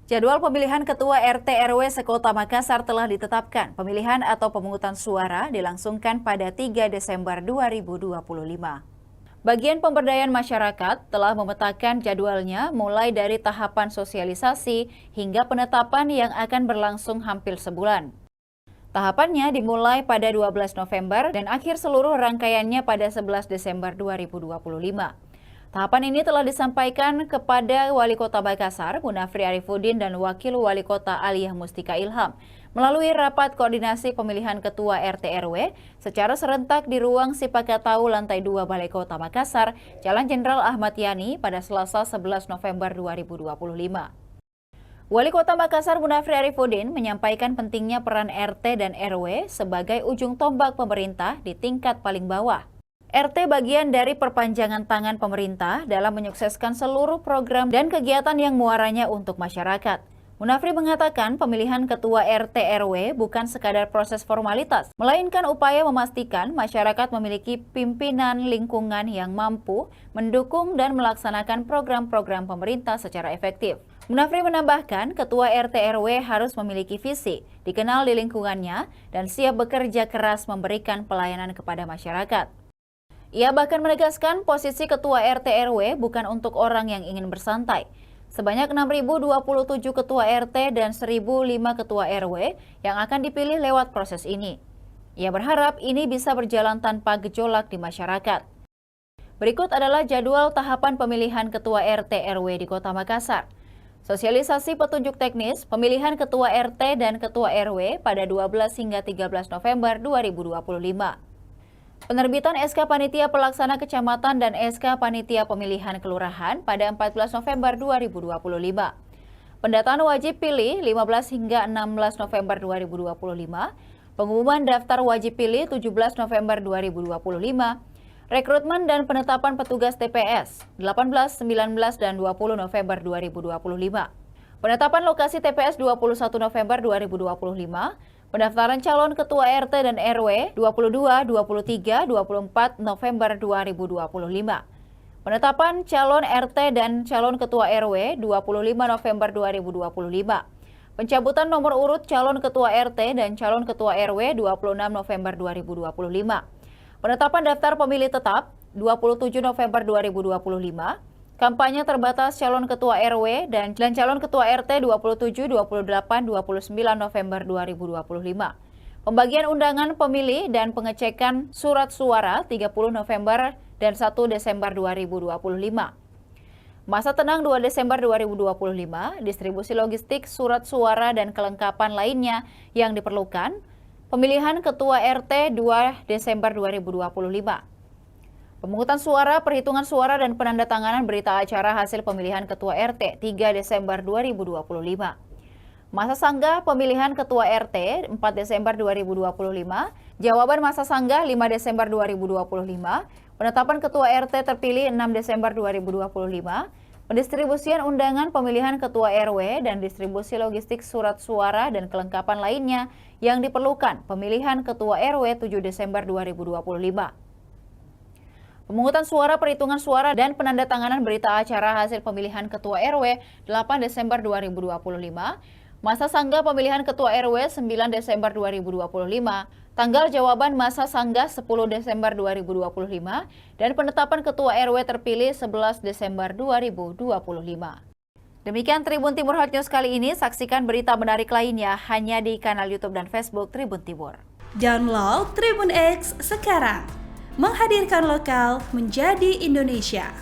Jadwal pemilihan Ketua RT RW sekota Makassar telah ditetapkan. Pemilihan atau pemungutan suara dilangsungkan pada 3 Desember 2025. Bagian pemberdayaan masyarakat telah memetakan jadwalnya mulai dari tahapan sosialisasi hingga penetapan yang akan berlangsung hampir sebulan. Tahapannya dimulai pada 12 November dan akhir seluruh rangkaiannya pada 11 Desember 2025. Tahapan ini telah disampaikan kepada Wali Kota Makassar, Munafri Arifudin dan Wakil Wali Kota Aliyah Mustika Ilham melalui rapat koordinasi pemilihan Ketua RT RW secara serentak di ruang Sipakatau lantai 2 Balai Kota Makassar, Jalan Jenderal Ahmad Yani pada Selasa 11 November 2025. Wali Kota Makassar Munafri Arifudin menyampaikan pentingnya peran RT dan RW sebagai ujung tombak pemerintah di tingkat paling bawah. RT bagian dari perpanjangan tangan pemerintah dalam menyukseskan seluruh program dan kegiatan yang muaranya untuk masyarakat. Munafri mengatakan pemilihan Ketua RT RW bukan sekadar proses formalitas, melainkan upaya memastikan masyarakat memiliki pimpinan lingkungan yang mampu mendukung dan melaksanakan program-program pemerintah secara efektif. Munafri menambahkan, Ketua RT RW harus memiliki visi, dikenal di lingkungannya, dan siap bekerja keras memberikan pelayanan kepada masyarakat. Ia bahkan menegaskan posisi Ketua RT RW bukan untuk orang yang ingin bersantai. Sebanyak 6.027 Ketua RT dan 1.005 Ketua RW yang akan dipilih lewat proses ini. Ia berharap ini bisa berjalan tanpa gejolak di masyarakat. Berikut adalah jadwal tahapan pemilihan Ketua RT RW di Kota Makassar. Sosialisasi petunjuk teknis pemilihan Ketua RT dan Ketua RW pada 12 hingga 13 November 2025. Penerbitan SK Panitia Pelaksana Kecamatan dan SK Panitia Pemilihan Kelurahan pada 14 November 2025. Pendataan wajib pilih 15 hingga 16 November 2025. Pengumuman daftar wajib pilih 17 November 2025. Rekrutmen dan penetapan petugas TPS 18, 19, dan 20 November 2025. Penetapan lokasi TPS 21 November 2025. Pendaftaran calon Ketua RT dan RW 22, 23, 24 November 2025. Penetapan calon RT dan calon Ketua RW 25 November 2025. Pencabutan nomor urut calon Ketua RT dan calon Ketua RW 26 November 2025. Penetapan daftar pemilih tetap 27 November 2025. Kampanye terbatas calon Ketua RW dan calon Ketua RT 27, 28, 29 November 2025. Pembagian undangan pemilih dan pengecekan surat suara 30 November dan 1 Desember 2025. Masa tenang 2 Desember 2025, distribusi logistik surat suara dan kelengkapan lainnya yang diperlukan. Pemilihan Ketua RT 2 Desember 2025. Pemungutan suara, perhitungan suara, dan penandatanganan berita acara hasil pemilihan Ketua RT 3 Desember 2025. Masa sanggah pemilihan Ketua RT 4 Desember 2025. Jawaban masa sanggah 5 Desember 2025. Penetapan Ketua RT terpilih 6 Desember 2025. Pendistribusian undangan pemilihan Ketua RW dan distribusi logistik surat suara dan kelengkapan lainnya yang diperlukan pemilihan Ketua RW 7 Desember 2025. Pemungutan suara, perhitungan suara, dan penandatanganan berita acara hasil pemilihan Ketua RW 8 Desember 2025, masa sanggah pemilihan Ketua RW 9 Desember 2025, tanggal jawaban masa sanggah 10 Desember 2025, dan penetapan Ketua RW terpilih 11 Desember 2025. Demikian Tribun Timur Hot News kali ini, saksikan berita menarik lainnya hanya di kanal YouTube dan Facebook Tribun Timur. Download Tribun X sekarang. Menghadirkan lokal menjadi Indonesia.